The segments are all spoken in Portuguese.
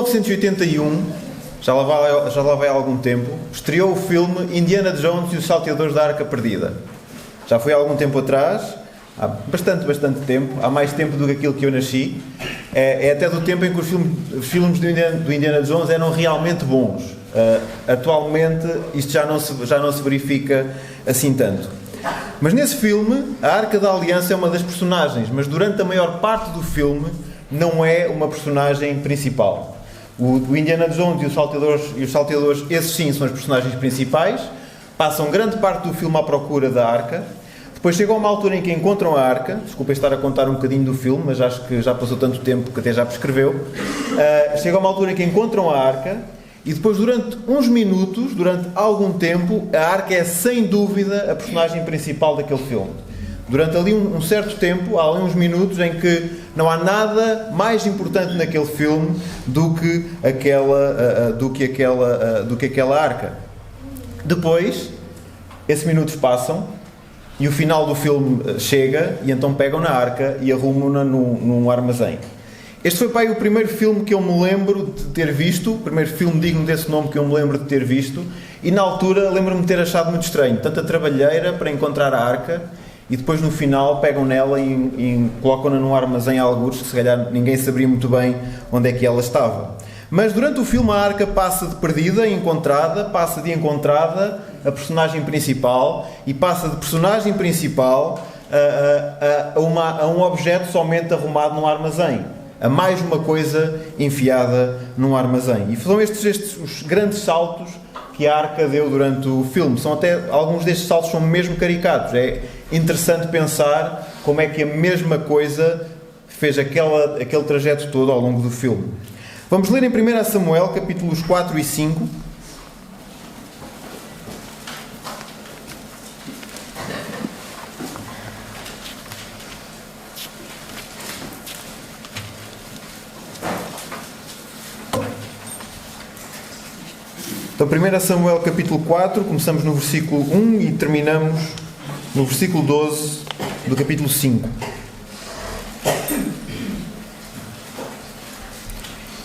1981, já lá vai há algum tempo, estreou o filme Indiana Jones e os Salteadores da Arca Perdida. Já foi há algum tempo atrás, há bastante tempo, há mais tempo do que aquilo que eu nasci. É até do tempo em que os filmes do Indiana Jones eram realmente bons. Atualmente isto já não se verifica assim tanto. Mas nesse filme, a Arca da Aliança é uma das personagens, mas durante a maior parte do filme não é uma personagem principal. O Indiana Jones e os Salteadores, esses sim são os personagens principais, passam grande parte do filme à procura da Arca. Depois chegam a uma altura em que encontram a Arca. Desculpem estar a contar um bocadinho do filme, mas acho que já passou tanto tempo que até já prescreveu. Chegam a uma altura em que encontram a Arca e depois, durante uns minutos, durante algum tempo, a Arca é sem dúvida a personagem principal daquele filme. Durante ali um certo tempo, há ali uns minutos em que não há nada mais importante naquele filme do que aquela Arca. Depois, esses minutos passam e o final do filme chega e então pegam na Arca e arrumam-na num armazém. Este foi, pai, o primeiro filme que eu me lembro de ter visto, o primeiro filme digno desse nome que eu me lembro de ter visto, e na altura lembro-me de ter achado muito estranho, tanta trabalheira para encontrar a Arca, e depois no final pegam nela e colocam-na num armazém a algures, que se calhar ninguém saberia muito bem onde é que ela estava. Mas durante o filme a Arca passa de perdida a encontrada, passa de encontrada a personagem principal, e passa de personagem principal a um objeto somente arrumado num armazém, a mais uma coisa enfiada num armazém. E são estes os grandes saltos que a Arca deu durante o filme. Alguns destes saltos são mesmo caricatos. É interessante pensar como é que a mesma coisa fez aquele trajeto todo ao longo do filme. Vamos ler em 1 Samuel, capítulos 4 e 5. Então, 1 Samuel capítulo 4, começamos no versículo 1 e terminamos no versículo 12 do capítulo 5.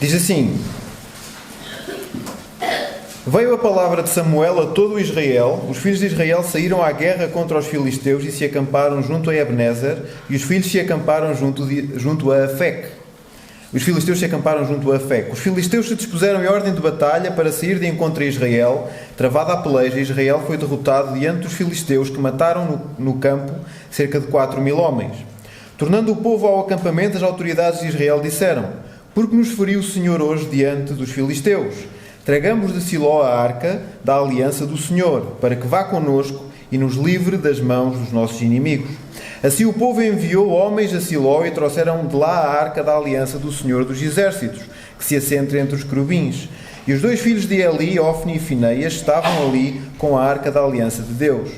Diz assim: Veio a palavra de Samuel a todo o Israel. Os filhos de Israel saíram à guerra contra os filisteus e se acamparam junto a Ebenezer, e os filhos se acamparam junto a Afec. Os filisteus se acamparam junto a Afec. Os filisteus se dispuseram em ordem de batalha para sair de encontro a Israel. Travada a peleja, Israel foi derrotado diante dos filisteus, que mataram no campo cerca de 4.000 homens. Tornando o povo ao acampamento, as autoridades de Israel disseram: Por que nos feriu o Senhor hoje diante dos filisteus? Tragamos de Siló a arca da aliança do Senhor, para que vá conosco e nos livre das mãos dos nossos inimigos. Assim o povo enviou homens a Siló e trouxeram de lá a arca da aliança do Senhor dos Exércitos, que se assenta entre os querubins. E os dois filhos de Eli, Ofni e Finéias, estavam ali com a arca da aliança de Deus.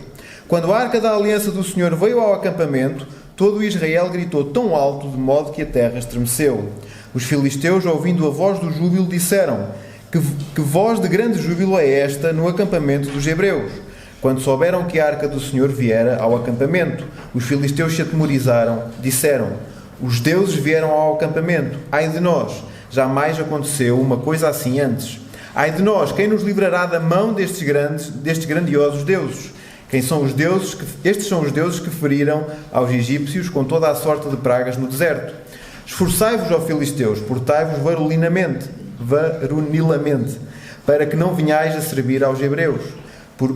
Quando a arca da aliança do Senhor veio ao acampamento, todo Israel gritou tão alto, de modo que a terra estremeceu. Os filisteus, ouvindo a voz do júbilo, disseram: Que voz de grande júbilo é esta no acampamento dos hebreus? Quando souberam que a arca do Senhor viera ao acampamento, os filisteus se atemorizaram, disseram: Os deuses vieram ao acampamento, ai de nós, jamais aconteceu uma coisa assim antes. Ai de nós, quem nos livrará da mão destes grandiosos deuses? Quem são os deuses? Estes são os deuses que feriram aos egípcios com toda a sorte de pragas no deserto. Esforçai-vos, ó filisteus, portai-vos varonilamente, para que não venhais a servir aos hebreus,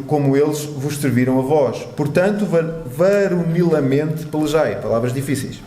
como eles vos serviram a vós. Portanto, varonilamente pelejai. Palavras difíceis.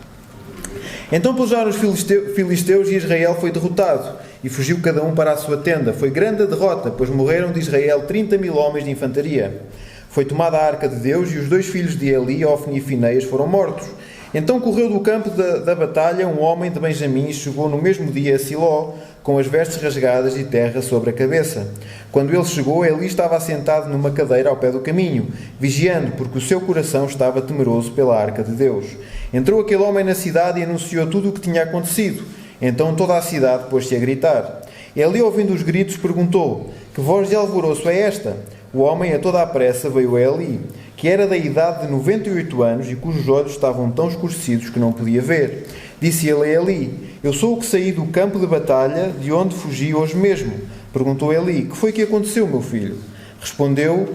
Então pelejaram os filisteus e Israel foi derrotado, e fugiu cada um para a sua tenda. Foi grande a derrota, pois morreram de Israel 30.000 homens de infantaria. Foi tomada a arca de Deus, e os dois filhos de Eli, Ofni e Finéias, foram mortos. Então correu do campo da batalha um homem de Benjamim e chegou no mesmo dia a Siló, com as vestes rasgadas e terra sobre a cabeça. Quando ele chegou, Eli estava assentado numa cadeira ao pé do caminho, vigiando, porque o seu coração estava temeroso pela arca de Deus. Entrou aquele homem na cidade e anunciou tudo o que tinha acontecido. Então toda a cidade pôs-se a gritar. Eli, ouvindo os gritos, perguntou: Que voz de alvoroço é esta? O homem, a toda a pressa, veio a Eli, que era da idade de 98 anos e cujos olhos estavam tão escurecidos que não podia ver. Disse ele a Eli: eu sou o que saí do campo de batalha, de onde fugi hoje mesmo. Perguntou Eli: que foi que aconteceu, meu filho? Respondeu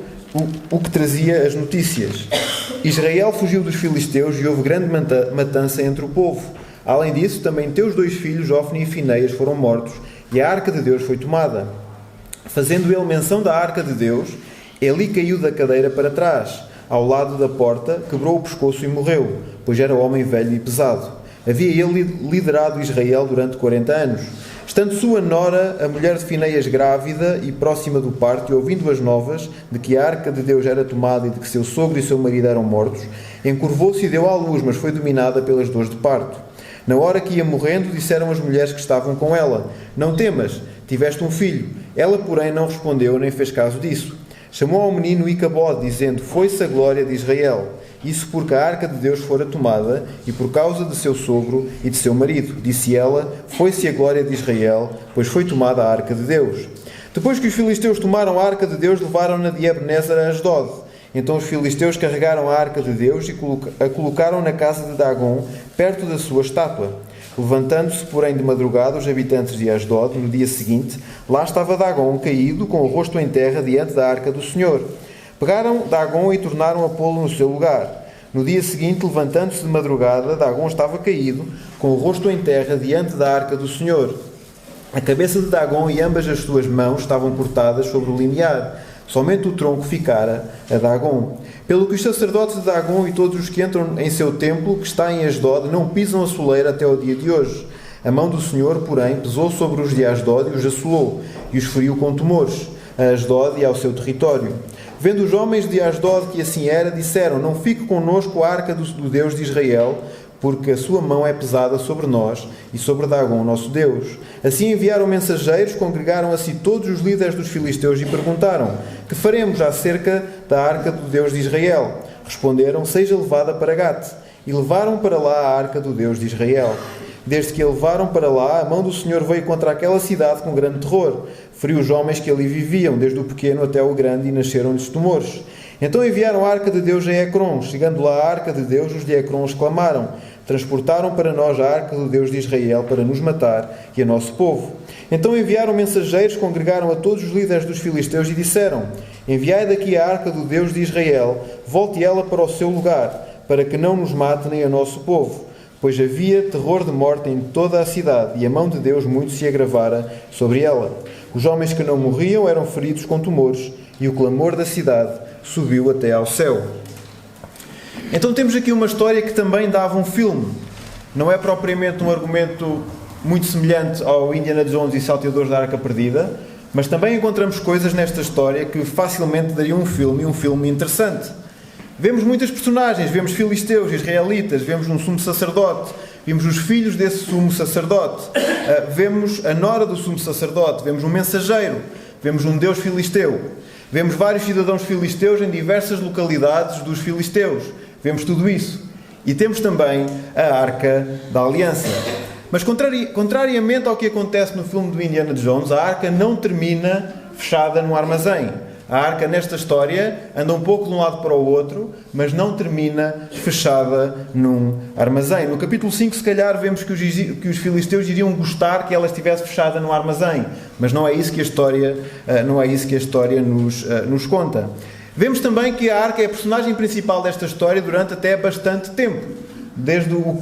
o que trazia as notícias: Israel fugiu dos filisteus e houve grande matança entre o povo. Além disso, também teus 2 filhos, Ofni e Finéias, foram mortos, e a arca de Deus foi tomada. Fazendo ele menção da arca de Deus, Eli caiu da cadeira para trás, ao lado da porta, quebrou o pescoço e morreu, pois era homem velho e pesado. Havia ele liderado Israel durante 40 anos. Estando sua nora, a mulher de Finéias, grávida e próxima do parto, e ouvindo as novas de que a arca de Deus era tomada e de que seu sogro e seu marido eram mortos, encurvou-se e deu à luz, mas foi dominada pelas dores de parto. Na hora que ia morrendo, disseram as mulheres que estavam com ela: não temas, tiveste um filho. Ela, porém, não respondeu nem fez caso disso. Chamou ao menino Icabode, dizendo: foi-se a glória de Israel. Isso porque a arca de Deus fora tomada, e por causa de seu sogro e de seu marido. Disse ela: foi-se a glória de Israel, pois foi tomada a arca de Deus. Depois que os filisteus tomaram a arca de Deus, levaram-na de Ebenezer a Asdod. Então os filisteus carregaram a arca de Deus e a colocaram na casa de Dagon, perto da sua estátua. Levantando-se, porém, de madrugada, os habitantes de Asdod, no dia seguinte, lá estava Dagon, caído, com o rosto em terra, diante da arca do Senhor. Pegaram Dagon e tornaram a pô-lo no seu lugar. No dia seguinte, levantando-se de madrugada, Dagon estava caído, com o rosto em terra, diante da arca do Senhor. A cabeça de Dagon e ambas as suas mãos estavam cortadas sobre o limiar. Somente o tronco ficara a Dagon. Pelo que os sacerdotes de Dagon e todos os que entram em seu templo, que está em Asdod, não pisam a soleira até o dia de hoje. A mão do Senhor, porém, pesou sobre os de Asdod e os assolou, e os feriu com tumores, a Asdod e ao seu território. Vendo os homens de Asdod que assim era, disseram: não fique conosco a arca do Deus de Israel, porque a sua mão é pesada sobre nós e sobre Dagon, nosso Deus. Assim enviaram mensageiros, congregaram a si todos os líderes dos filisteus e perguntaram: que faremos acerca da arca do Deus de Israel? Responderam: seja levada para Gate. E levaram para lá a arca do Deus de Israel. Desde que a levaram para lá, a mão do Senhor veio contra aquela cidade com grande terror. Feriu os homens que ali viviam, desde o pequeno até o grande, e nasceram-lhes tumores. Então enviaram a arca de Deus a Ecrom. Chegando lá a arca de Deus, os de Ecrom exclamaram: transportaram para nós a arca do Deus de Israel para nos matar e a nosso povo. Então enviaram mensageiros, congregaram a todos os líderes dos filisteus e disseram: enviai daqui a arca do Deus de Israel, volte ela para o seu lugar, para que não nos mate nem a nosso povo. Pois havia terror de morte em toda a cidade, e a mão de Deus muito se agravara sobre ela. Os homens que não morriam eram feridos com tumores, e o clamor da cidade subiu até ao céu. Então temos aqui uma história que também dava um filme. Não é propriamente um argumento muito semelhante ao Indiana Jones e Salteadores da Arca Perdida, mas também encontramos coisas nesta história que facilmente dariam um filme interessante. Vemos muitas personagens, vemos filisteus, israelitas, vemos um sumo sacerdote, vemos os filhos desse sumo sacerdote, vemos a nora do sumo sacerdote, vemos um mensageiro, vemos um deus filisteu, vemos vários cidadãos filisteus em diversas localidades dos filisteus, vemos tudo isso. E temos também a Arca da Aliança. Mas contrariamente ao que acontece no filme do Indiana Jones, a arca não termina fechada no armazém. A arca, nesta história, anda um pouco de um lado para o outro, mas não termina fechada num armazém. No capítulo 5, se calhar, vemos que os filisteus iriam gostar que ela estivesse fechada no armazém, mas não é isso que a história nos conta. Vemos também que a arca é a personagem principal desta história durante até bastante tempo.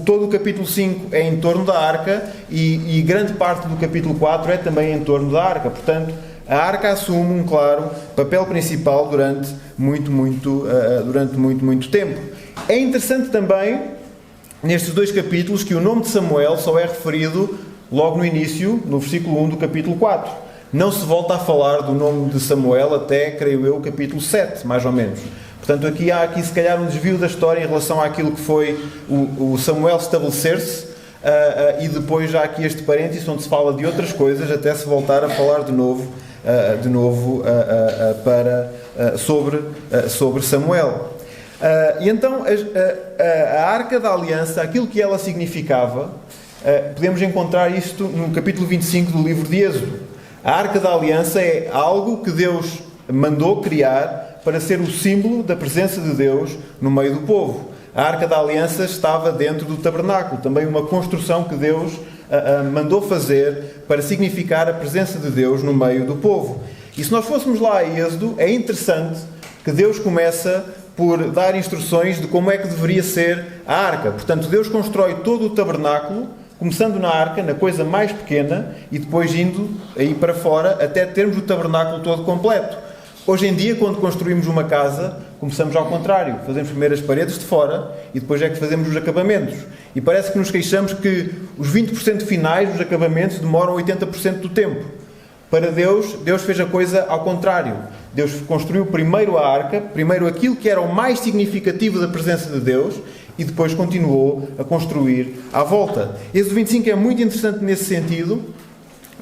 Todo o capítulo 5 é em torno da arca e grande parte do capítulo 4 é também em torno da arca. Portanto, a arca assume um claro papel principal durante muito tempo. É interessante também, nestes dois capítulos, que o nome de Samuel só é referido logo no início, no versículo 1 do capítulo 4. Não se volta a falar do nome de Samuel até, creio eu, o capítulo 7, mais ou menos. Portanto, há aqui se calhar um desvio da história em relação àquilo que foi o Samuel estabelecer-se, e depois já há aqui este parênteses onde se fala de outras coisas, até se voltar a falar de novo sobre Samuel. E então a Arca da Aliança, aquilo que ela significava, podemos encontrar isto no capítulo 25 do livro de Êxodo. A Arca da Aliança é algo que Deus mandou criar para ser o símbolo da presença de Deus no meio do povo. A Arca da Aliança estava dentro do tabernáculo, também uma construção que Deus mandou fazer para significar a presença de Deus no meio do povo. E se nós fôssemos lá a Êxodo, é interessante que Deus começa por dar instruções de como é que deveria ser a arca. Portanto, Deus constrói todo o tabernáculo, começando na arca, na coisa mais pequena, e depois indo aí para fora, até termos o tabernáculo todo completo. Hoje em dia, quando construímos uma casa, começamos ao contrário. Fazemos primeiro as paredes de fora e depois é que fazemos os acabamentos. E parece que nos queixamos que os 20% finais dos acabamentos demoram 80% do tempo. Para Deus, Deus fez a coisa ao contrário. Deus construiu primeiro a arca, primeiro aquilo que era o mais significativo da presença de Deus, e depois continuou a construir à volta. Êxodo 25 é muito interessante nesse sentido,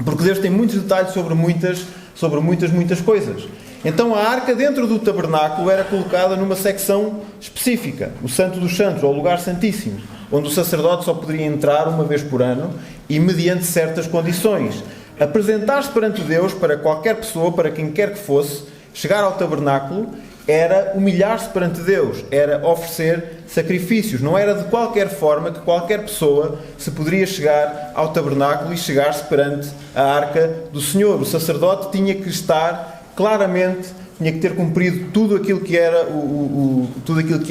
porque Deus tem muitos detalhes sobre muitas coisas. Então a arca dentro do tabernáculo era colocada numa secção específica, o Santo dos Santos, ou o Lugar Santíssimo, onde o sacerdote só poderia entrar uma vez por ano e mediante certas condições. Apresentar-se perante Deus para qualquer pessoa, para quem quer que fosse, chegar ao tabernáculo, era humilhar-se perante Deus, era oferecer sacrifícios. Não era de qualquer forma que qualquer pessoa se poderia chegar ao tabernáculo e chegar-se perante a arca do Senhor. O sacerdote tinha que estar claramente, tinha que ter cumprido tudo aquilo que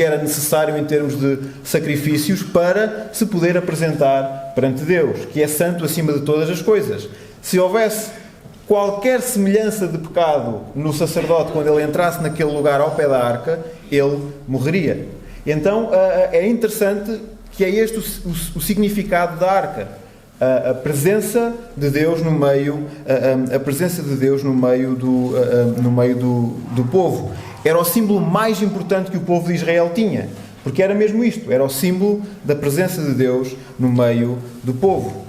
era necessário em termos de sacrifícios para se poder apresentar perante Deus, que é santo acima de todas as coisas. Se houvesse qualquer semelhança de pecado no sacerdote quando ele entrasse naquele lugar ao pé da arca, ele morreria. Então é interessante que é este o significado da arca. A presença de Deus no meio, a presença de Deus no meio do povo. Era o símbolo mais importante que o povo de Israel tinha, porque era mesmo isto, era o símbolo da presença de Deus no meio do povo.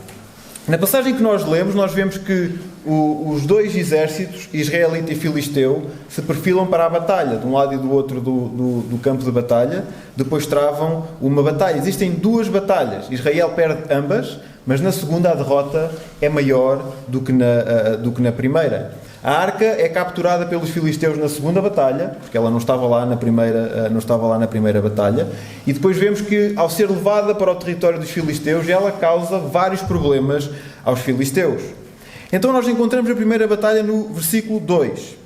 Na passagem que nós lemos, nós vemos que os dois exércitos, israelita e filisteu, se perfilam para a batalha, de um lado e do outro do campo de batalha, depois travam uma batalha. Existem duas batalhas, Israel perde ambas, mas na segunda a derrota é maior do que na primeira. A arca é capturada pelos filisteus na segunda batalha, porque ela não estava lá na primeira batalha, e depois vemos que, ao ser levada para o território dos filisteus, ela causa vários problemas aos filisteus. Então nós encontramos a primeira batalha no versículo 2.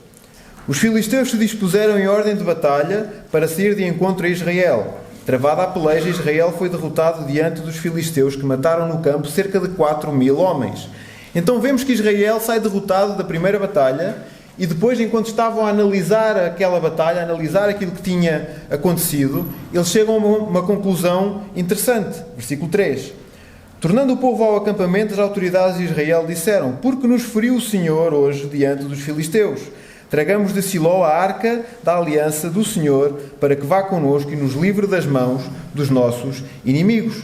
Os filisteus se dispuseram em ordem de batalha para sair de encontro a Israel. Travada a peleja, Israel foi derrotado diante dos filisteus, que mataram no campo cerca de 4.000 homens. Então vemos que Israel sai derrotado da primeira batalha e depois, enquanto estavam a analisar aquela batalha, a analisar aquilo que tinha acontecido, eles chegam a uma conclusão interessante. Versículo 3. Tornando o povo ao acampamento, as autoridades de Israel disseram: porque nos feriu o Senhor hoje diante dos filisteus? Tragamos de Siló a arca da aliança do Senhor, para que vá connosco e nos livre das mãos dos nossos inimigos.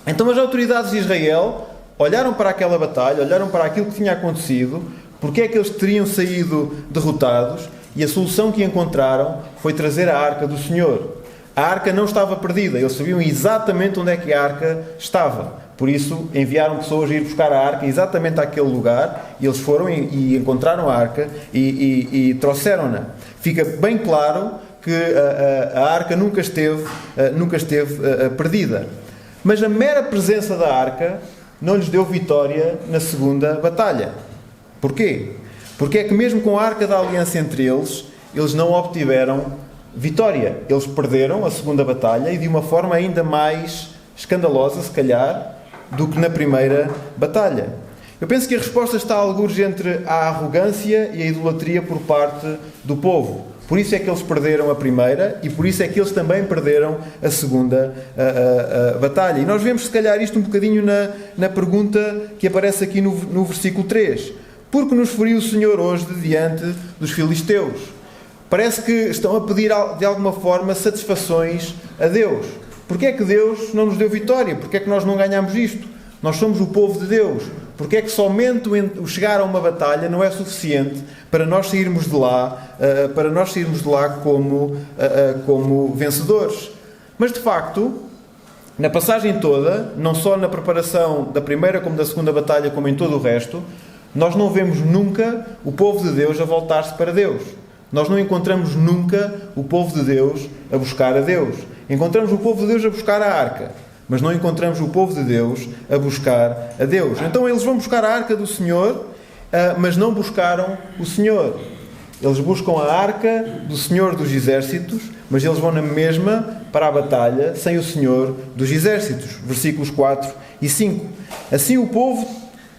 Então as autoridades de Israel olharam para aquela batalha, olharam para aquilo que tinha acontecido, porque é que eles teriam saído derrotados, e a solução que encontraram foi trazer a arca do Senhor. A arca não estava perdida, eles sabiam exatamente onde é que a arca estava. Por isso enviaram pessoas a ir buscar a arca exatamente àquele lugar, e eles foram e encontraram a arca e trouxeram-na. Fica bem claro que a arca nunca esteve perdida. Mas a mera presença da arca não lhes deu vitória na segunda batalha. Porquê? Porque é que mesmo com a arca da aliança entre eles não obtiveram vitória. Eles perderam a segunda batalha, e de uma forma ainda mais escandalosa, se calhar, do que na primeira batalha. Eu penso que a resposta está algures entre a arrogância e a idolatria por parte do povo. Por isso é que eles perderam a primeira, e por isso é que eles também perderam a segunda batalha. E nós vemos, se calhar, isto um bocadinho na pergunta que aparece aqui no versículo 3. Porque nos feriu o Senhor hoje de diante dos filisteus? Parece que estão a pedir, de alguma forma, satisfações a Deus. Porquê é que Deus não nos deu vitória? Porquê é que nós não ganhamos isto? Nós somos o povo de Deus. Porquê é que somente o chegar a uma batalha não é suficiente para nós sairmos de lá, como vencedores? Mas, de facto, na passagem toda, não só na preparação da primeira como da segunda batalha, como em todo o resto, nós não vemos nunca o povo de Deus a voltar-se para Deus. Nós não encontramos nunca o povo de Deus a buscar a Deus. Encontramos o povo de Deus a buscar a arca, mas não encontramos o povo de Deus a buscar a Deus. Então eles vão buscar a arca do Senhor, mas não buscaram o Senhor. Eles buscam a arca do Senhor dos Exércitos, mas eles vão na mesma para a batalha sem o Senhor dos Exércitos. Versículos 4 e 5. Assim o povo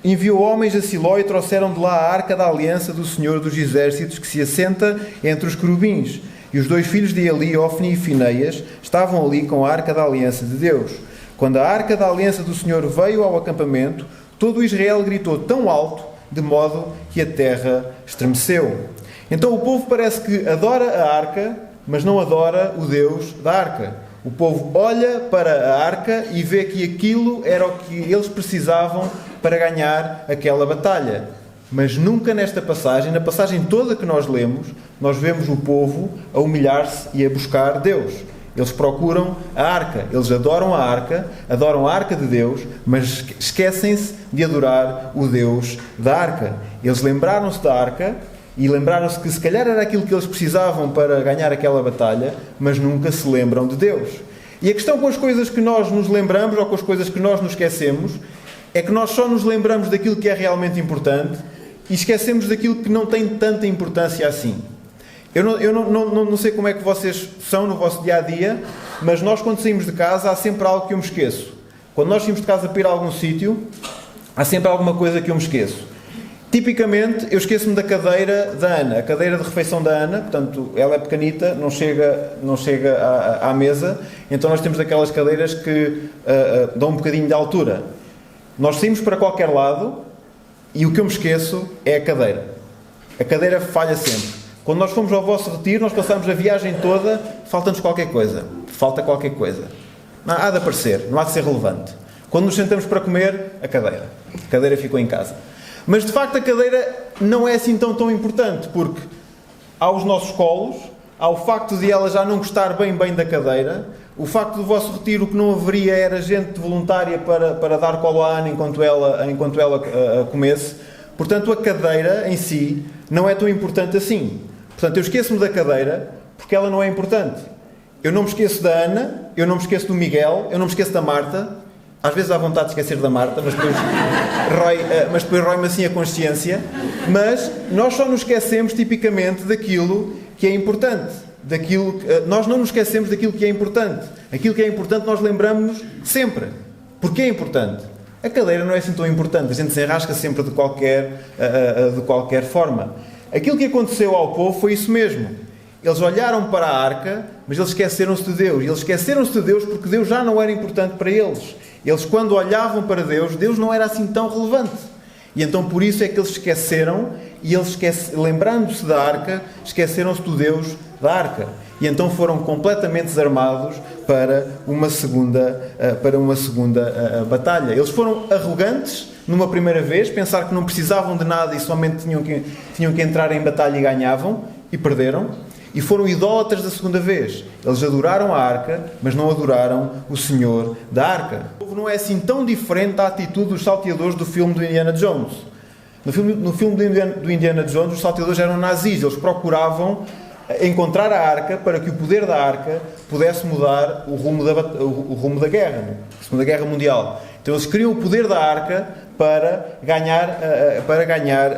enviou homens a Siló e trouxeram de lá a arca da aliança do Senhor dos Exércitos, que se assenta entre os querubins. E os 2 filhos de Eli, Ofni e Fineias, estavam ali com a arca da aliança de Deus. Quando a arca da aliança do Senhor veio ao acampamento, todo Israel gritou tão alto, de modo que a terra estremeceu. Então o povo parece que adora a arca, mas não adora o Deus da arca. O povo olha para a arca e vê que aquilo era o que eles precisavam para ganhar aquela batalha. Mas nunca nesta passagem, na passagem toda que nós lemos, nós vemos o povo a humilhar-se e a buscar Deus. Eles procuram a arca, eles adoram a arca de Deus, mas esquecem-se de adorar o Deus da arca. Eles lembraram-se da arca e lembraram-se que se calhar era aquilo que eles precisavam para ganhar aquela batalha, mas nunca se lembram de Deus. E a questão com as coisas que nós nos lembramos ou com as coisas que nós nos esquecemos é que nós só nos lembramos daquilo que é realmente importante e esquecemos daquilo que não tem tanta importância assim. Eu não sei como é que vocês são no vosso dia-a-dia, mas nós quando saímos de casa há sempre algo que eu me esqueço. Quando nós saímos de casa para ir a algum sítio, há sempre alguma coisa que eu me esqueço. Tipicamente, eu esqueço-me da cadeira da Ana, a cadeira de refeição da Ana, portanto, ela é pequenita, não chega à mesa, então nós temos aquelas cadeiras que dão um bocadinho de altura. Nós saímos para qualquer lado e o que eu me esqueço é a cadeira. A cadeira falha sempre. Quando nós fomos ao vosso retiro, nós passamos a viagem toda, falta-nos qualquer coisa. Falta qualquer coisa. Não há de aparecer, não há de ser relevante. Quando nos sentamos para comer, a cadeira ficou em casa. Mas de facto a cadeira não é assim tão importante, porque há os nossos colos, há o facto de ela já não gostar bem da cadeira, o facto do vosso retiro que não haveria era gente voluntária para dar colo à Ana enquanto ela comesse. Portanto, a cadeira em si não é tão importante assim. Portanto, eu esqueço-me da cadeira porque ela não é importante. Eu não me esqueço da Ana, eu não me esqueço do Miguel, eu não me esqueço da Marta. Às vezes dá vontade de esquecer da Marta, mas depois rói-me assim a consciência. Mas nós só nos esquecemos tipicamente daquilo que é importante. Nós não nos esquecemos daquilo que é importante. Aquilo que é importante nós lembramos-nos sempre. Porque é importante. A cadeira não é assim tão importante. A gente se enrasca sempre de qualquer forma. Aquilo que aconteceu ao povo foi isso mesmo. Eles olharam para a arca, mas eles esqueceram-se de Deus. E eles esqueceram-se de Deus porque Deus já não era importante para eles. Eles, quando olhavam para Deus, Deus não era assim tão relevante. E então, por isso é que eles esqueceram, e eles, lembrando-se da arca, esqueceram-se do Deus da arca. E então foram completamente desarmados para uma segunda batalha. Eles foram arrogantes numa primeira vez, pensar que não precisavam de nada e somente tinham que entrar em batalha e ganhavam, e perderam. E foram idólatras da segunda vez. Eles adoraram a arca, mas não adoraram o Senhor da arca. O povo não é assim tão diferente da atitude dos salteadores do filme do Indiana Jones. No filme do Indiana Jones, os salteadores eram nazis. Eles procuravam encontrar a arca para que o poder da arca pudesse mudar o rumo da guerra, a Segunda Guerra Mundial. Então eles queriam o poder da arca para ganhar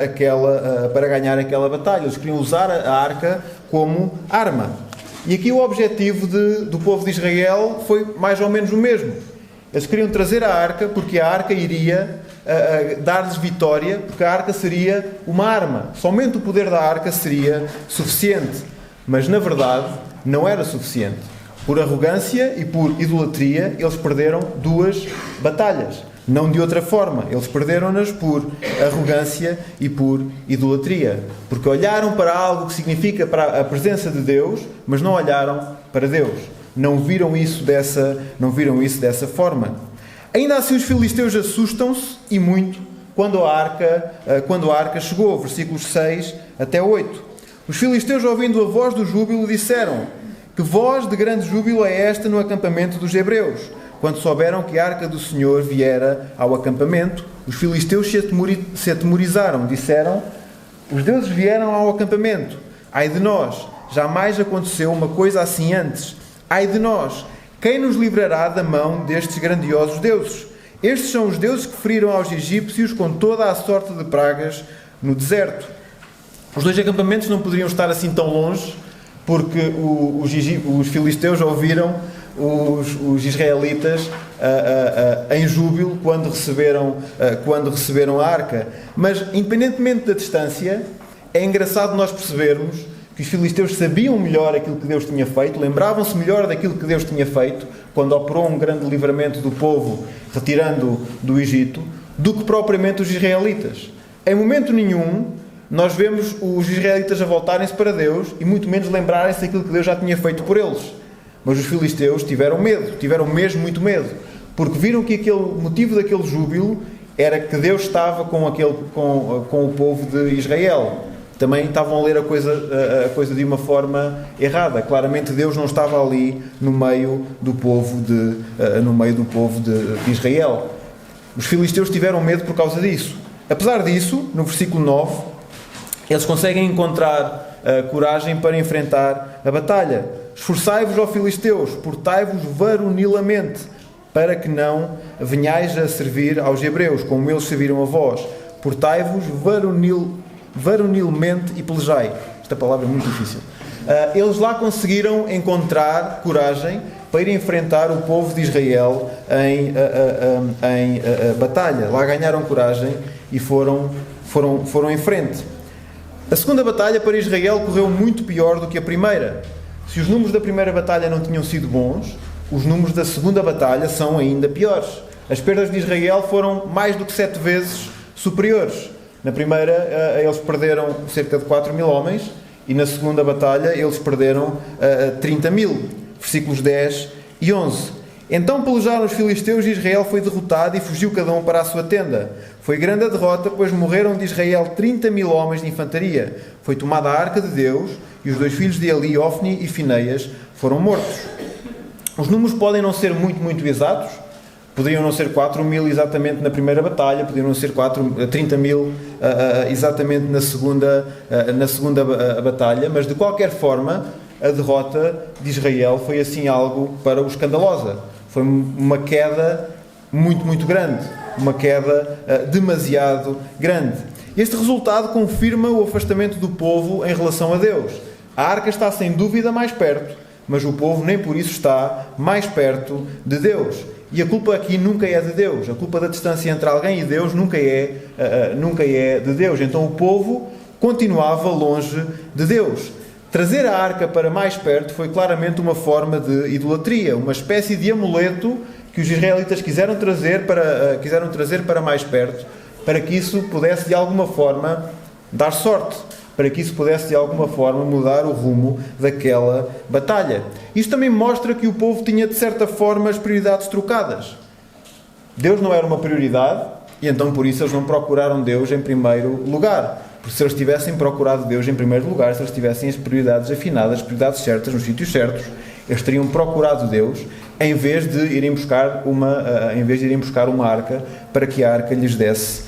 aquela batalha. Eles queriam usar a arca como arma. E aqui o objetivo do povo de Israel foi mais ou menos o mesmo. Eles queriam trazer a arca porque a arca iria dar-lhes vitória, porque a arca seria uma arma. Somente o poder da arca seria suficiente. Mas na verdade não era suficiente. Por arrogância e por idolatria, eles perderam 2 batalhas. Não de outra forma. Eles perderam-nas por arrogância e por idolatria. Porque olharam para algo que significa para a presença de Deus, mas não olharam para Deus. Não viram isso dessa forma. Ainda assim, os filisteus assustam-se, e muito, quando a arca chegou. Versículos 6 até 8. Os filisteus, ouvindo a voz do júbilo, disseram: que voz de grande júbilo é esta no acampamento dos hebreus? Quando souberam que a arca do Senhor viera ao acampamento, os filisteus se atemorizaram. Disseram: os deuses vieram ao acampamento. Ai de nós! Jamais aconteceu uma coisa assim antes. Ai de nós! quem nos livrará da mão destes grandiosos deuses? Estes são os deuses que feriram aos egípcios com toda a sorte de pragas no deserto. Os dois acampamentos não poderiam estar assim tão longe, porque os filisteus ouviram os israelitas em júbilo quando receberam a arca. Mas, independentemente da distância, é engraçado nós percebermos que os filisteus sabiam melhor aquilo que Deus tinha feito, lembravam-se melhor daquilo que Deus tinha feito, quando operou um grande livramento do povo, retirando do Egito, do que propriamente os israelitas. Em momento nenhum, nós vemos os israelitas a voltarem-se para Deus e muito menos lembrarem-se daquilo que Deus já tinha feito por eles. Mas os filisteus tiveram medo, tiveram mesmo muito medo, porque viram que o motivo daquele júbilo era que Deus estava com o povo de Israel. Também estavam a ler a coisa de uma forma errada. Claramente Deus não estava ali no meio do povo de Israel. Os filisteus tiveram medo por causa disso. Apesar disso, no versículo 9, eles conseguem encontrar coragem para enfrentar a batalha. Esforçai-vos, ó filisteus, portai-vos varonilamente, para que não venhais a servir aos hebreus, como eles serviram a vós. Portai-vos varonilmente e pelejai. Esta palavra é muito difícil. Eles lá conseguiram encontrar coragem para ir enfrentar o povo de Israel em batalha. Lá ganharam coragem e foram em frente. A segunda batalha para Israel correu muito pior do que a primeira. Se os números da primeira batalha não tinham sido bons, os números da segunda batalha são ainda piores. As perdas de Israel foram mais do que 7 vezes superiores. Na primeira, eles perderam cerca de 4.000 homens, e na segunda batalha eles perderam 30.000. Versículos 10 e 11. Então pelejaram os filisteus e Israel foi derrotado e fugiu cada um para a sua tenda. Foi grande a derrota, pois morreram de Israel 30.000 homens de infantaria. Foi tomada a arca de Deus e os 2 filhos de Eli, Ofni e Fineias, foram mortos. Os números podem não ser muito exatos. Poderiam não ser 4.000 exatamente na primeira batalha, poderiam não ser 30.000 exatamente na segunda batalha, mas de qualquer forma a derrota de Israel foi assim algo para o escandalosa. Foi uma queda muito grande, uma queda demasiado grande. Este resultado confirma o afastamento do povo em relação a Deus. A arca está sem dúvida mais perto, mas o povo nem por isso está mais perto de Deus. E a culpa aqui nunca é de Deus. A culpa da distância entre alguém e Deus nunca é de Deus. Então o povo continuava longe de Deus. Trazer a arca para mais perto foi claramente uma forma de idolatria, uma espécie de amuleto que os israelitas quiseram trazer para mais perto, para que isso pudesse de alguma forma dar sorte, para que isso pudesse de alguma forma mudar o rumo daquela batalha. Isto também mostra que o povo tinha de certa forma as prioridades trocadas. Deus não era uma prioridade e então por isso eles não procuraram Deus em primeiro lugar. Porque se eles tivessem procurado Deus em primeiro lugar, se eles tivessem as prioridades afinadas, as prioridades certas, nos sítios certos, eles teriam procurado Deus em vez de irem buscar uma arca para que a arca lhes desse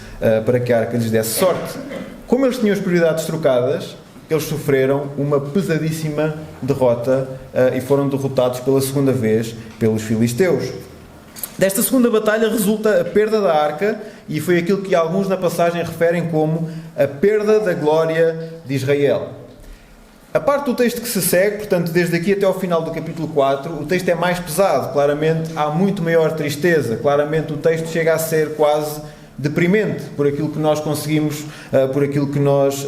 sorte. Como eles tinham as prioridades trocadas, eles sofreram uma pesadíssima derrota e foram derrotados pela segunda vez pelos filisteus. Desta segunda batalha resulta a perda da arca, e foi aquilo que alguns na passagem referem como a perda da glória de Israel. A parte do texto que se segue, portanto, desde aqui até ao final do capítulo 4, o texto é mais pesado, claramente há muito maior tristeza, claramente o texto chega a ser quase deprimente por aquilo que nós conseguimos, por aquilo que nós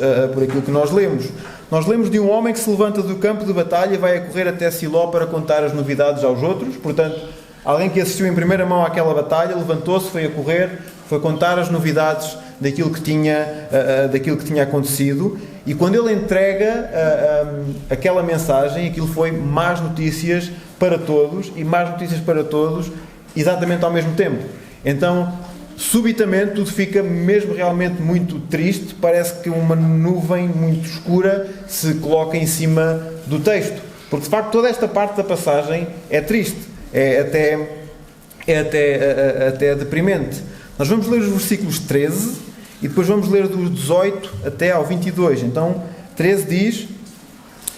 lemos. Nós lemos de um homem que se levanta do campo de batalha e vai a correr até Siló para contar as novidades aos outros. Portanto, alguém que assistiu em primeira mão àquela batalha, levantou-se, foi a correr, foi contar as novidades daquilo que tinha acontecido, e quando ele entrega aquela mensagem, aquilo foi más notícias para todos, e más notícias para todos exatamente ao mesmo tempo. Então, subitamente, tudo fica mesmo realmente muito triste, parece que uma nuvem muito escura se coloca em cima do texto, porque de facto toda esta parte da passagem é triste, é até deprimente. Nós vamos ler os versículos 13 e depois vamos ler dos 18 até ao 22. Então, 13 diz: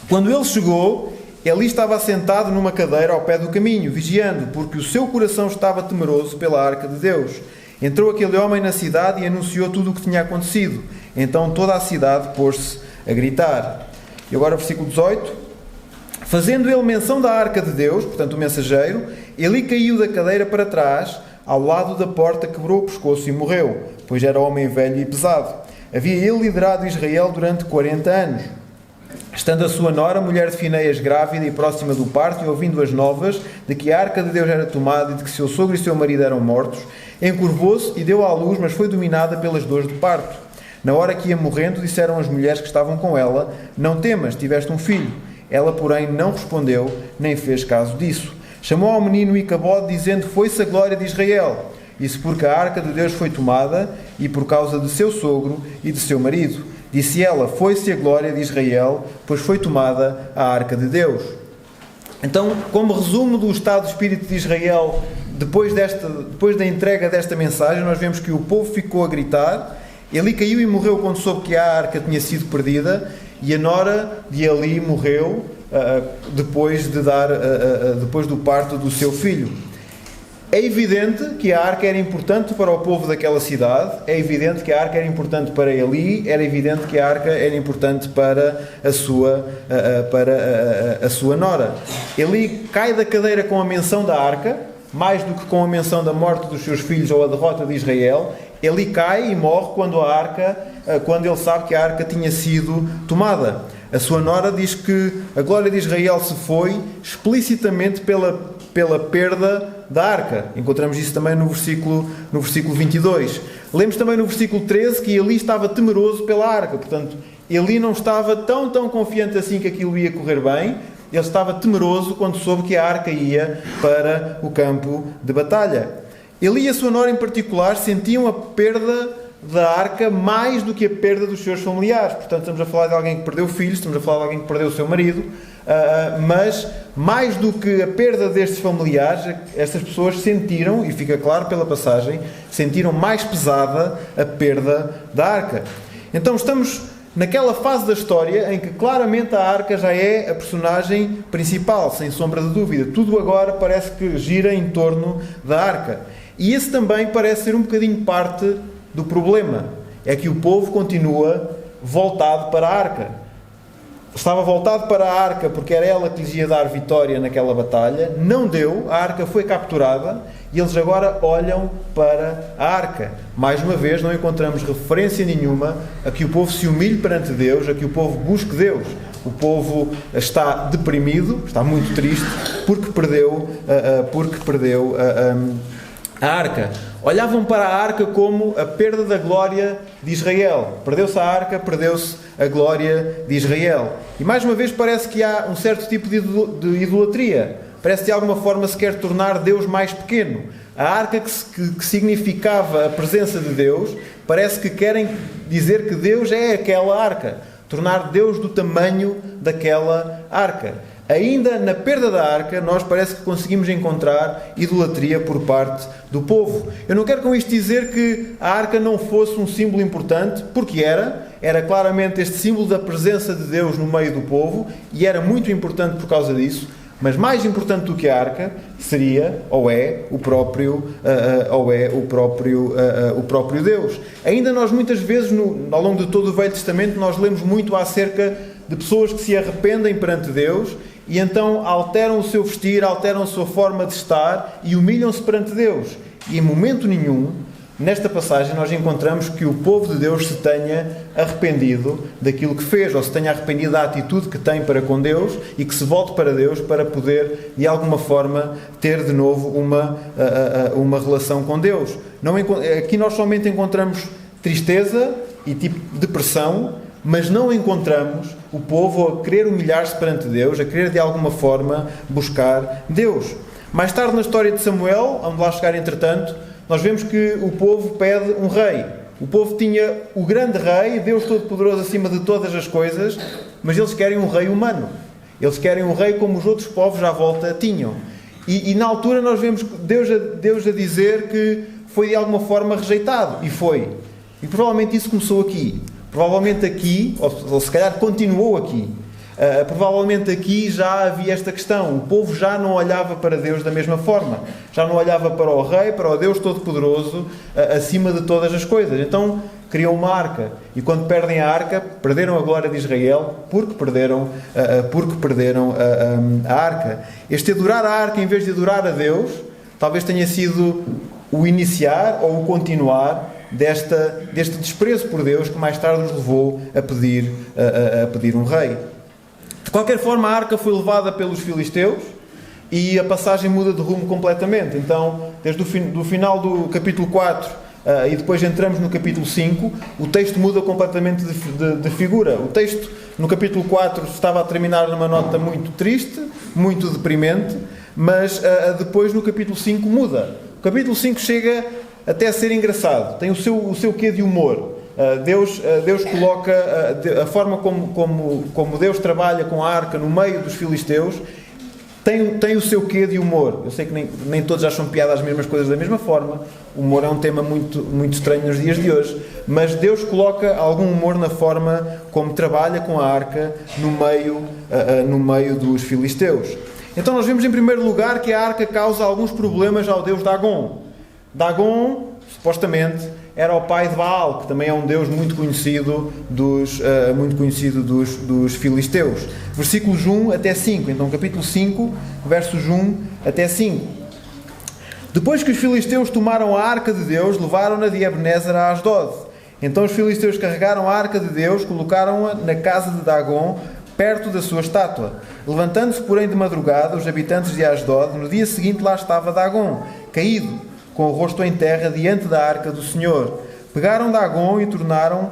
Quando ele chegou, Eli estava assentado numa cadeira ao pé do caminho, vigiando, porque o seu coração estava temeroso pela arca de Deus. Entrou aquele homem na cidade e anunciou tudo o que tinha acontecido. Então toda a cidade pôs-se a gritar. E agora o versículo 18. Fazendo ele menção da arca de Deus, portanto o mensageiro, Eli caiu da cadeira para trás, ao lado da porta, quebrou o pescoço e morreu, pois era homem velho e pesado. Havia ele liderado Israel durante 40 anos. Estando a sua nora, mulher de Fineias, grávida e próxima do parto, e ouvindo as novas de que a arca de Deus era tomada e de que seu sogro e seu marido eram mortos, encurvou-se e deu à luz, mas foi dominada pelas dores do parto. Na hora que ia morrendo, disseram as mulheres que estavam com ela: não temas, tiveste um filho. Ela, porém, não respondeu, nem fez caso disso. Chamou ao menino Icabode, dizendo: foi-se a glória de Israel. Isso porque a arca de Deus foi tomada, e por causa de seu sogro e de seu marido. Disse ela: foi-se a glória de Israel, pois foi tomada a arca de Deus. Então, como resumo do estado de espírito de Israel, depois da entrega desta mensagem, nós vemos que o povo ficou a gritar. Eli caiu e morreu quando soube que a arca tinha sido perdida, e a nora de Eli morreu depois do parto do seu filho. É evidente que a arca era importante para o povo daquela cidade, é evidente que a arca era importante para Eli, era evidente que a arca era importante para a sua nora. Eli cai da cadeira com a menção da arca, mais do que com a menção da morte dos seus filhos ou a derrota de Israel. Eli cai e morre quando ele sabe que a arca tinha sido tomada. A sua nora diz que a glória de Israel se foi explicitamente pela perda da arca. Encontramos isso também no versículo 22. Lemos também no versículo 13 que Eli estava temeroso pela arca. Portanto, Eli não estava tão confiante assim que aquilo ia correr bem. Ele estava temeroso quando soube que a arca ia para o campo de batalha. Eli e a sua nora em particular sentiam a perda da arca mais do que a perda dos seus familiares. Portanto, estamos a falar de alguém que perdeu filhos, estamos a falar de alguém que perdeu o seu marido, mas mais do que a perda destes familiares, estas pessoas sentiram, e fica claro pela passagem, sentiram mais pesada a perda da arca. Então estamos naquela fase da história em que claramente a arca já é a personagem principal, sem sombra de dúvida. Tudo agora parece que gira em torno da arca. E esse também parece ser um bocadinho parte do problema. É que o povo continua voltado para a arca. Estava voltado para a arca porque era ela que lhes ia dar vitória naquela batalha. Não deu, a arca foi capturada e eles agora olham para a arca. Mais uma vez, não encontramos referência nenhuma a que o povo se humilhe perante Deus, a que o povo busque Deus. O povo está deprimido, está muito triste, porque perdeu a arca. Olhavam para a arca como a perda da glória de Israel. Perdeu-se a arca, perdeu-se a glória de Israel. E mais uma vez parece que há um certo tipo de idolatria. Parece que de alguma forma se quer tornar Deus mais pequeno. A arca que significava a presença de Deus, parece que querem dizer que Deus é aquela arca. Tornar Deus do tamanho daquela arca. Ainda na perda da arca, nós parece que conseguimos encontrar idolatria por parte do povo. Eu não quero com isto dizer que a arca não fosse um símbolo importante, porque era claramente este símbolo da presença de Deus no meio do povo, e era muito importante por causa disso, mas mais importante do que a arca seria, ou é, o próprio Deus. Ainda nós muitas vezes, ao longo de todo o Velho Testamento, nós lemos muito acerca de pessoas que se arrependem perante Deus, e então alteram o seu vestir, alteram a sua forma de estar e humilham-se perante Deus. E em momento nenhum, nesta passagem, nós encontramos que o povo de Deus se tenha arrependido daquilo que fez, ou se tenha arrependido da atitude que tem para com Deus e que se volte para Deus para poder, de alguma forma, ter de novo uma relação com Deus. Aqui nós somente encontramos tristeza e tipo depressão, mas não encontramos o povo a querer humilhar-se perante Deus, a querer de alguma forma buscar Deus. Mais tarde na história de Samuel, vamos lá chegar entretanto, nós vemos que o povo pede um rei. O povo tinha o grande rei, Deus Todo-Poderoso acima de todas as coisas, mas eles querem um rei humano. Eles querem um rei como os outros povos à volta tinham. E na altura nós vemos Deus a dizer que foi de alguma forma rejeitado. E foi. E provavelmente isso começou aqui. Provavelmente aqui, ou se calhar continuou aqui. Provavelmente aqui já havia esta questão. O povo já não olhava para Deus da mesma forma. Já não olhava para o Rei, para o Deus Todo-Poderoso, acima de todas as coisas. Então criam uma arca. E quando perdem a arca, perderam a glória de Israel porque perderam a arca. Este adorar a arca em vez de adorar a Deus, talvez tenha sido o iniciar ou o continuar deste desprezo por Deus que mais tarde os levou a pedir um rei. De qualquer forma, a arca foi levada pelos filisteus e a passagem muda de rumo completamente. Então, desde o final do capítulo 4 e depois entramos no capítulo 5, o texto muda completamente de figura. O texto no capítulo 4 estava a terminar numa nota muito triste, muito deprimente, mas depois no capítulo 5 muda. O capítulo 5 chega até a ser engraçado, tem o seu quê de humor. Deus coloca a forma como Deus trabalha com a arca no meio dos filisteus, tem o seu quê de humor. Eu sei que nem todos acham piada as mesmas coisas da mesma forma. O humor é um tema muito, muito estranho nos dias de hoje, mas Deus coloca algum humor na forma como trabalha com a arca no meio dos filisteus. Então nós vemos em primeiro lugar que a arca causa alguns problemas ao deus Dagon. Dagon, supostamente, era o pai de Baal, que também é um deus muito conhecido dos filisteus. Versículos 1 até 5. Então, capítulo 5, versos 1 até 5. Depois que os filisteus tomaram a arca de Deus, levaram-na de Ebenezer a Asdod. Então os filisteus carregaram a arca de Deus, colocaram-a na casa de Dagon, perto da sua estátua. Levantando-se, porém, de madrugada, os habitantes de Asdod, no dia seguinte lá estava Dagon, caído, com o rosto em terra, diante da arca do Senhor. Pegaram Dagon e tornaram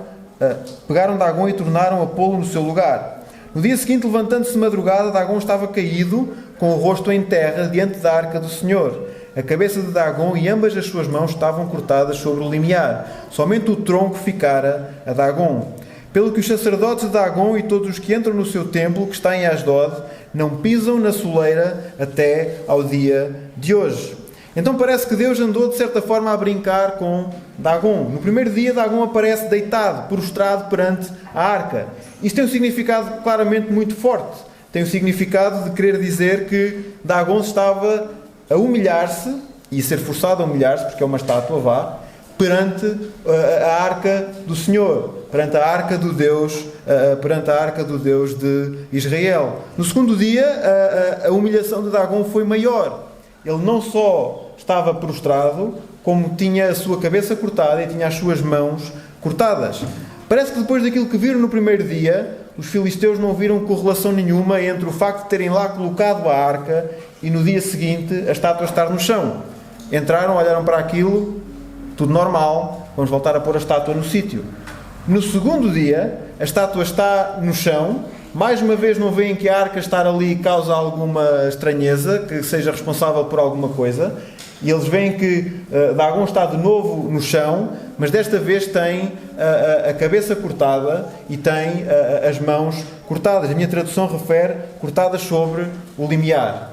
a pô-lo no seu lugar. No dia seguinte, levantando-se de madrugada, Dagon estava caído, com o rosto em terra, diante da arca do Senhor. A cabeça de Dagon e ambas as suas mãos estavam cortadas sobre o limiar. Somente o tronco ficara a Dagon. Pelo que os sacerdotes de Dagon e todos os que entram no seu templo, que está em Asdod, não pisam na soleira até ao dia de hoje. Então parece que Deus andou de certa forma a brincar com Dagon. No primeiro dia, Dagon aparece deitado, prostrado perante a arca. Isto tem um significado claramente muito forte. Tem o significado de querer dizer que Dagon estava a humilhar-se, e a ser forçado a humilhar-se, porque é uma estátua, perante a arca do Senhor, perante a arca do Deus de Israel. No segundo dia, a humilhação de Dagon foi maior. Ele não só estava prostrado, como tinha a sua cabeça cortada e tinha as suas mãos cortadas. Parece que depois daquilo que viram no primeiro dia, os filisteus não viram correlação nenhuma entre o facto de terem lá colocado a arca e no dia seguinte a estátua estar no chão. Entraram, olharam para aquilo, tudo normal, vamos voltar a pôr a estátua no sítio. No segundo dia, a estátua está no chão. Mais uma vez não veem que a arca estar ali causa alguma estranheza, que seja responsável por alguma coisa. E eles veem que Dagon está de novo no chão, mas desta vez tem a cabeça cortada e tem as mãos cortadas. A minha tradução refere cortadas sobre o limiar.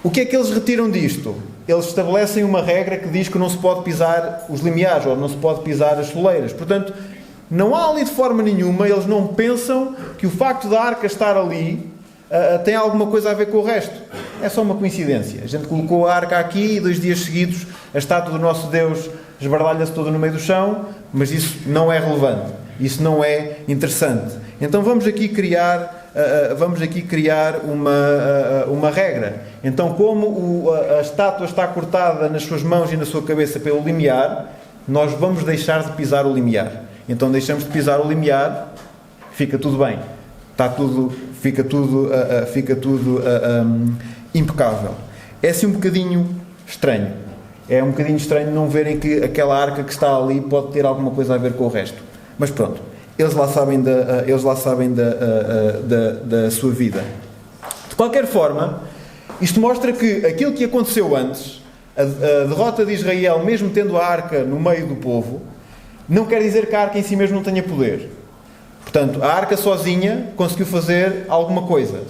O que é que eles retiram disto? Eles estabelecem uma regra que diz que não se pode pisar os limiares, ou não se pode pisar as soleiras. Portanto, não há ali de forma nenhuma, eles não pensam que o facto da arca estar ali tem alguma coisa a ver com o resto. É só uma coincidência. A gente colocou a arca aqui e 2 dias seguidos a estátua do nosso Deus esbardalha-se toda no meio do chão, mas isso não é relevante. Isso não é interessante. Então vamos aqui criar uma regra. Então, como a estátua está cortada nas suas mãos e na sua cabeça pelo limiar, nós vamos deixar de pisar o limiar. Então deixamos de pisar o limiar, fica tudo bem. Fica tudo impecável. É assim um bocadinho estranho. É um bocadinho estranho não verem que aquela arca que está ali pode ter alguma coisa a ver com o resto. Mas pronto, eles lá sabem da sua vida. De qualquer forma, isto mostra que aquilo que aconteceu antes, a derrota de Israel, mesmo tendo a arca no meio do povo, não quer dizer que a arca em si mesmo não tenha poder. Portanto, a arca sozinha conseguiu fazer alguma coisa.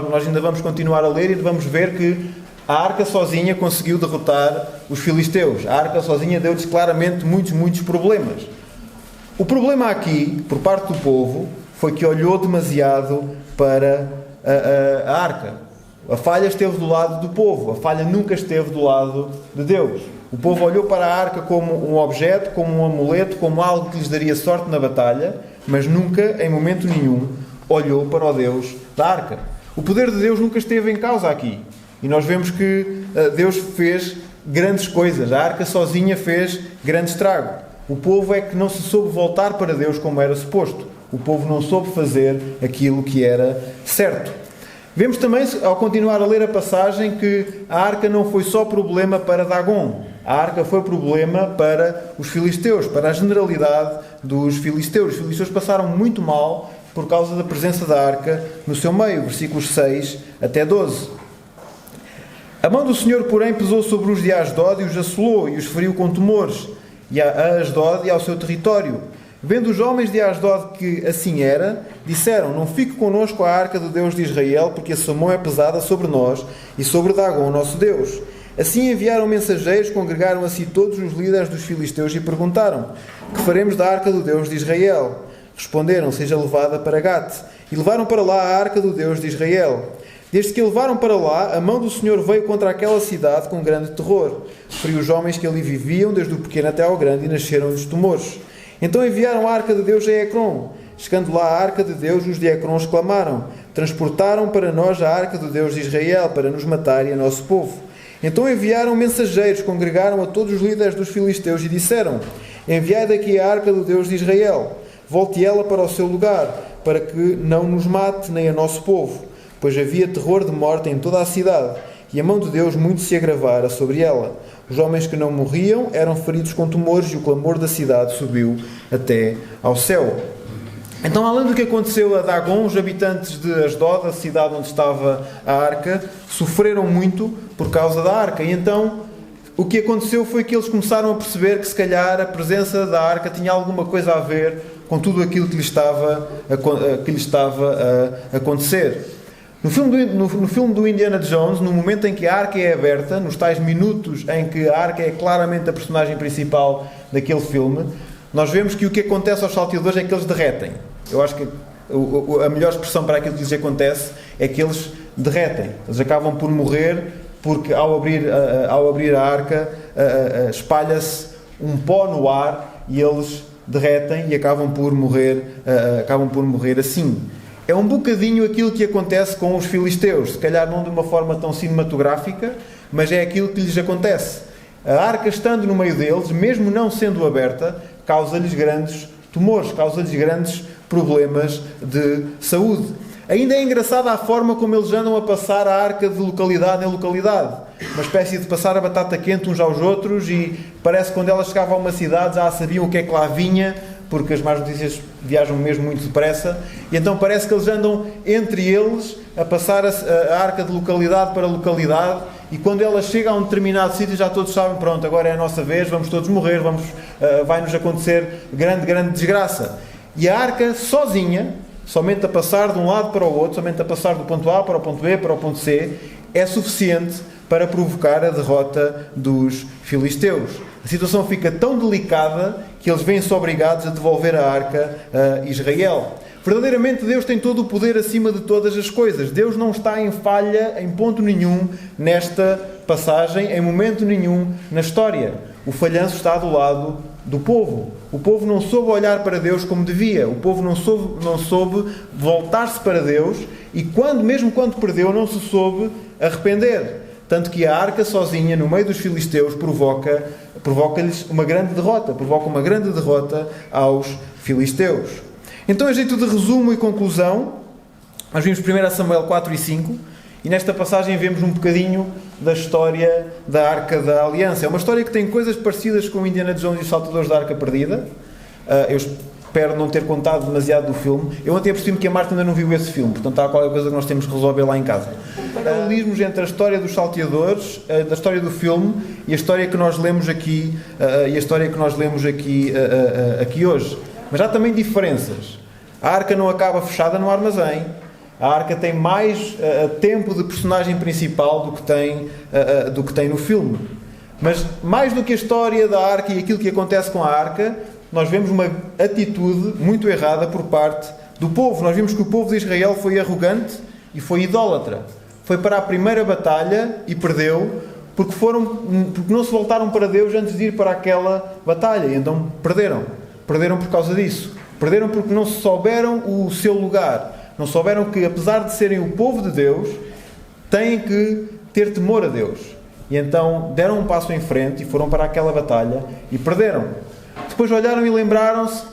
Nós ainda vamos continuar a ler e vamos ver que a arca sozinha conseguiu derrotar os filisteus. A arca sozinha deu-lhes claramente muitos problemas. O problema aqui, por parte do povo, foi que olhou demasiado para a arca. A falha esteve do lado do povo, a falha nunca esteve do lado de Deus. O povo olhou para a arca como um objeto, como um amuleto, como algo que lhes daria sorte na batalha, mas nunca, em momento nenhum, olhou para o Deus da arca. O poder de Deus nunca esteve em causa aqui. E nós vemos que Deus fez grandes coisas. A arca sozinha fez grande estrago. O povo é que não se soube voltar para Deus como era suposto. O povo não soube fazer aquilo que era certo. Vemos também, ao continuar a ler a passagem, que a arca não foi só problema para Dagon. A arca foi problema para os filisteus, para a generalidade dos filisteus. Os filisteus passaram muito mal por causa da presença da arca no seu meio. Versículos 6 até 12. A mão do Senhor, porém, pesou sobre os de Asdod e os assolou e os feriu com tumores, e a Asdod e ao seu território. Vendo os homens de Asdod que assim era, disseram: não fique connosco a arca do Deus de Israel, porque a sua mão é pesada sobre nós e sobre Dagon, nosso Deus. Assim enviaram mensageiros, congregaram a si todos os líderes dos filisteus e perguntaram: que faremos da arca do Deus de Israel? Responderam: seja levada para Gate. E levaram para lá a arca do Deus de Israel. Desde que a levaram para lá, a mão do Senhor veio contra aquela cidade com grande terror. Feriu os homens que ali viviam, desde o pequeno até ao grande, e nasceram-lhes tumores. Então enviaram a arca de Deus a Ecrom. Chegando lá a arca de Deus, os de Ecrom exclamaram: transportaram para nós a arca do Deus de Israel, para nos matar e a nosso povo. Então enviaram mensageiros, congregaram a todos os líderes dos filisteus e disseram: enviai daqui a arca do Deus de Israel. Volte ela para o seu lugar, para que não nos mate nem a nosso povo. Pois havia terror de morte em toda a cidade, e a mão de Deus muito se agravara sobre ela. Os homens que não morriam eram feridos com tumores, e o clamor da cidade subiu até ao céu. Então, além do que aconteceu a Dagon, os habitantes de Asdod, a cidade onde estava a arca, sofreram muito por causa da arca. E então, o que aconteceu foi que eles começaram a perceber que, se calhar, a presença da arca tinha alguma coisa a ver com tudo aquilo que lhe estava a acontecer. No filme do Indiana Jones, no momento em que a arca é aberta, nos tais minutos em que a arca é claramente a personagem principal daquele filme, nós vemos que o que acontece aos salteadores é que eles derretem. Eu acho que a melhor expressão para aquilo que lhes acontece é que eles derretem. Eles acabam por morrer porque ao abrir a arca espalha-se um pó no ar e eles derretem e acabam por morrer assim. É um bocadinho aquilo que acontece com os filisteus, se calhar não de uma forma tão cinematográfica, mas é aquilo que lhes acontece. A arca, estando no meio deles, mesmo não sendo aberta, causa-lhes grandes tumores, causa-lhes grandes problemas de saúde. Ainda é engraçada a forma como eles andam a passar a arca de localidade em localidade. Uma espécie de passar a batata quente uns aos outros, e parece que quando elas chegavam a uma cidade já sabiam o que é que lá vinha, porque as más notícias viajam mesmo muito depressa, e então parece que eles andam entre eles a passar a arca de localidade para localidade, e quando ela chega a um determinado sítio já todos sabem: pronto, agora é a nossa vez, vamos todos morrer, vai-nos acontecer grande desgraça. E a arca sozinha, somente a passar de um lado para o outro, somente a passar do ponto A para o ponto B para o ponto C, é suficiente para provocar a derrota dos filisteus. A situação fica tão delicada que eles vêm-se obrigados a devolver a arca a Israel. Verdadeiramente Deus tem todo o poder acima de todas as coisas. Deus não está em falha em ponto nenhum nesta passagem, em momento nenhum na história. O falhanço está do lado do povo. O povo não soube olhar para Deus como devia. O povo não soube voltar-se para Deus, e mesmo quando perdeu, não se soube arrepender. Tanto que a arca sozinha, no meio dos filisteus, provoca-lhes uma grande derrota aos filisteus. Então, a jeito de resumo e conclusão, nós vimos 1 Samuel 4 e 5, e nesta passagem vemos um bocadinho da história da Arca da Aliança. É uma história que tem coisas parecidas com Indiana Jones e os Saltadores da Arca Perdida. Eu espero não ter contado demasiado do filme. Eu ontem apercebi-me que a Marta ainda não viu esse filme, portanto há qualquer coisa que nós temos que resolver lá em casa. Paralelismos entre a história dos salteadores, da história do filme, e a história que nós lemos aqui, aqui hoje. Mas há também diferenças. A arca não acaba fechada no armazém. A arca tem mais tempo de personagem principal do que tem no filme. Mas mais do que a história da arca e aquilo que acontece com a arca, nós vemos uma atitude muito errada por parte do povo. Nós vimos que o povo de Israel foi arrogante e foi idólatra. Foi para a primeira batalha e perdeu, porque não se voltaram para Deus antes de ir para aquela batalha. E então perderam. Perderam por causa disso. Perderam porque não souberam o seu lugar. Não souberam que, apesar de serem o povo de Deus, têm que ter temor a Deus. E então deram um passo em frente e foram para aquela batalha e perderam. Depois olharam e lembraram-se: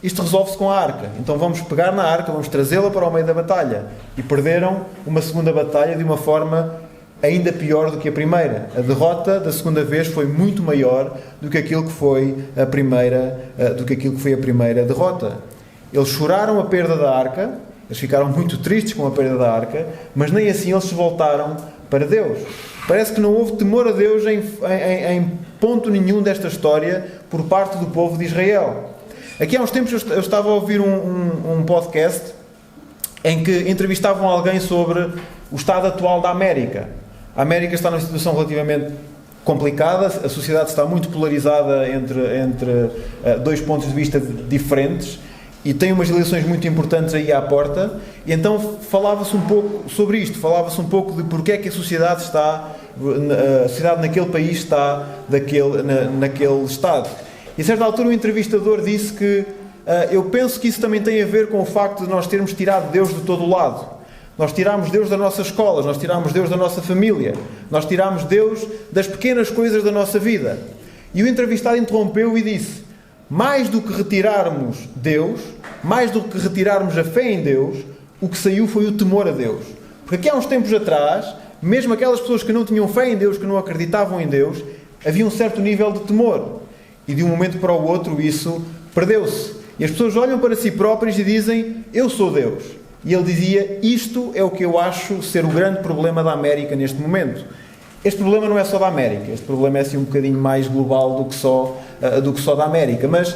isto resolve-se com a arca. Então vamos pegar na arca, vamos trazê-la para o meio da batalha. E perderam uma segunda batalha de uma forma ainda pior do que a primeira. A derrota da segunda vez foi muito maior do que aquilo que foi a primeira derrota. Eles choraram a perda da arca, eles ficaram muito tristes com a perda da arca, mas nem assim eles se voltaram para Deus. Parece que não houve temor a Deus em ponto nenhum desta história por parte do povo de Israel. Aqui há uns tempos eu estava a ouvir um podcast em que entrevistavam alguém sobre o estado atual da América. A América está numa situação relativamente complicada, a sociedade está muito polarizada entre dois pontos de vista diferentes e tem umas eleições muito importantes aí à porta, e então falava-se um pouco sobre isto, falava-se um pouco de porque é que a sociedade naquele país está naquele estado. E a certa altura o entrevistador disse que eu penso que isso também tem a ver com o facto de nós termos tirado Deus de todo o lado. Nós tirámos Deus das nossas escolas, nós tirámos Deus da nossa família, nós tirámos Deus das pequenas coisas da nossa vida. E o entrevistado interrompeu e disse: mais do que retirarmos Deus, mais do que retirarmos a fé em Deus, o que saiu foi o temor a Deus. Porque aqui há uns tempos atrás, mesmo aquelas pessoas que não tinham fé em Deus, que não acreditavam em Deus, havia um certo nível de temor. E de um momento para o outro isso perdeu-se. E as pessoas olham para si próprias e dizem: eu sou Deus. E ele dizia: isto é o que eu acho ser o grande problema da América neste momento. Este problema não é só da América, este problema é assim um bocadinho mais global do que só da América. Mas,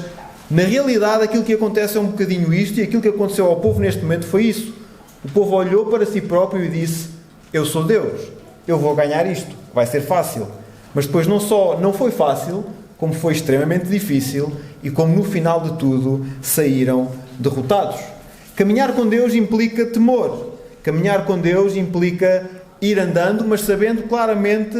na realidade, aquilo que acontece é um bocadinho isto, e aquilo que aconteceu ao povo neste momento foi isso. O povo olhou para si próprio e disse: eu sou Deus, eu vou ganhar isto, vai ser fácil. Mas depois não só não foi fácil, como foi extremamente difícil, e como no final de tudo saíram derrotados. Caminhar com Deus implica temor. Caminhar com Deus implica ir andando, mas sabendo claramente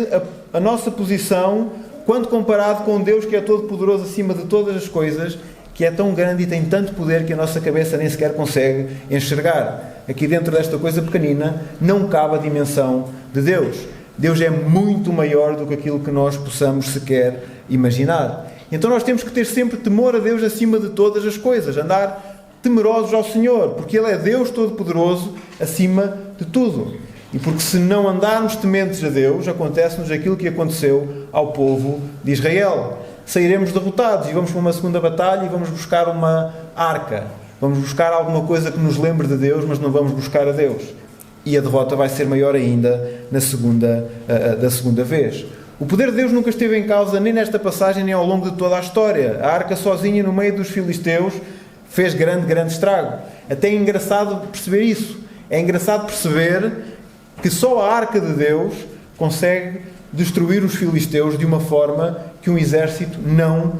a nossa posição quando comparado com Deus, que é todo poderoso acima de todas as coisas, que é tão grande e tem tanto poder que a nossa cabeça nem sequer consegue enxergar. Aqui dentro desta coisa pequenina não cabe a dimensão de Deus. Deus é muito maior do que aquilo que nós possamos sequer imaginar. Então nós temos que ter sempre temor a Deus acima de todas as coisas, andar temerosos ao Senhor, porque Ele é Deus Todo-Poderoso acima de tudo. E porque se não andarmos tementes a Deus, acontece-nos aquilo que aconteceu ao povo de Israel. Sairemos derrotados e vamos para uma segunda batalha e vamos buscar uma arca. Vamos buscar alguma coisa que nos lembre de Deus, mas não vamos buscar a Deus. E a derrota vai ser maior ainda da segunda vez. O poder de Deus nunca esteve em causa nem nesta passagem, nem ao longo de toda a história. A arca sozinha no meio dos filisteus fez grande estrago. Até é engraçado perceber isso. É engraçado perceber que só a arca de Deus consegue destruir os filisteus de uma forma que um exército não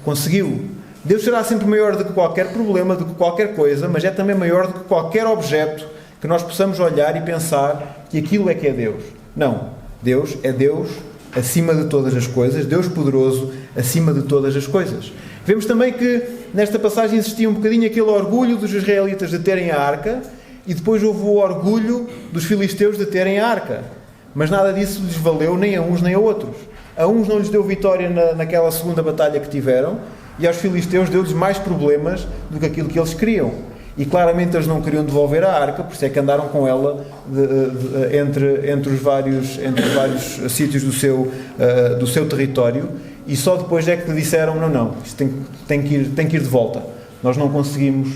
conseguiu. Deus será sempre maior do que qualquer problema, do que qualquer coisa, mas é também maior do que qualquer objeto que nós possamos olhar e pensar que aquilo é que é Deus. Não. Deus é Deus acima de todas as coisas, Deus poderoso acima de todas as coisas. Vemos também que nesta passagem existia um bocadinho aquele orgulho dos israelitas de terem a arca, e depois houve o orgulho dos filisteus de terem a arca. Mas nada disso lhes valeu nem a uns nem a outros. A uns não lhes deu vitória naquela segunda batalha que tiveram, e aos filisteus deu-lhes mais problemas do que aquilo que eles queriam. E claramente eles não queriam devolver a arca, por isso é que andaram com ela entre os vários sítios do seu território, e só depois é que lhe disseram: não, isto tem que ir de volta. Nós não conseguimos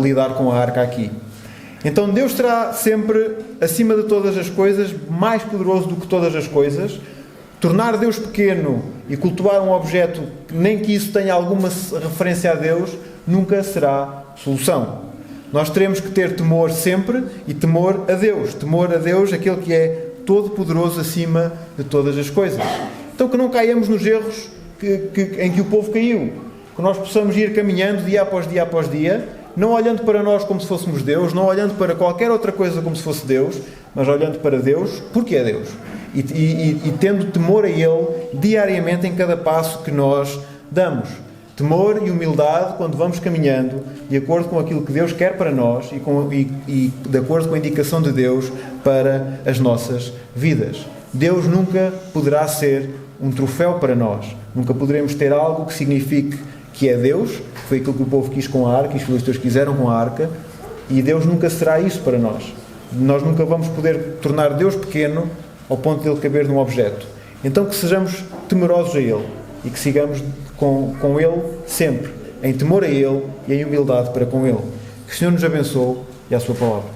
lidar com a arca aqui. Então Deus será sempre, acima de todas as coisas, mais poderoso do que todas as coisas. Tornar Deus pequeno e cultuar um objeto, nem que isso tenha alguma referência a Deus, nunca será solução. Nós teremos que ter temor sempre, e temor a Deus, aquele que é todo poderoso acima de todas as coisas. Então que não caiamos nos erros em que o povo caiu. que nós possamos ir caminhando dia após dia após dia, não olhando para nós como se fôssemos Deus, não olhando para qualquer outra coisa como se fosse Deus, mas olhando para Deus porque é Deus. E tendo temor a Ele diariamente em cada passo que nós damos. Temor e humildade quando vamos caminhando de acordo com aquilo que Deus quer para nós e de acordo com a indicação de Deus para as nossas vidas. Deus nunca poderá ser um troféu para nós. Nunca poderemos ter algo que signifique que é Deus, que foi aquilo que o povo quis com a arca, e os filisteus quiseram com a arca, e Deus nunca será isso para nós. Nós nunca vamos poder tornar Deus pequeno ao ponto de Ele caber num objeto. Então que sejamos temerosos a Ele e que sigamos com Ele sempre, em temor a Ele e em humildade para com Ele. Que o Senhor nos abençoe e a sua palavra.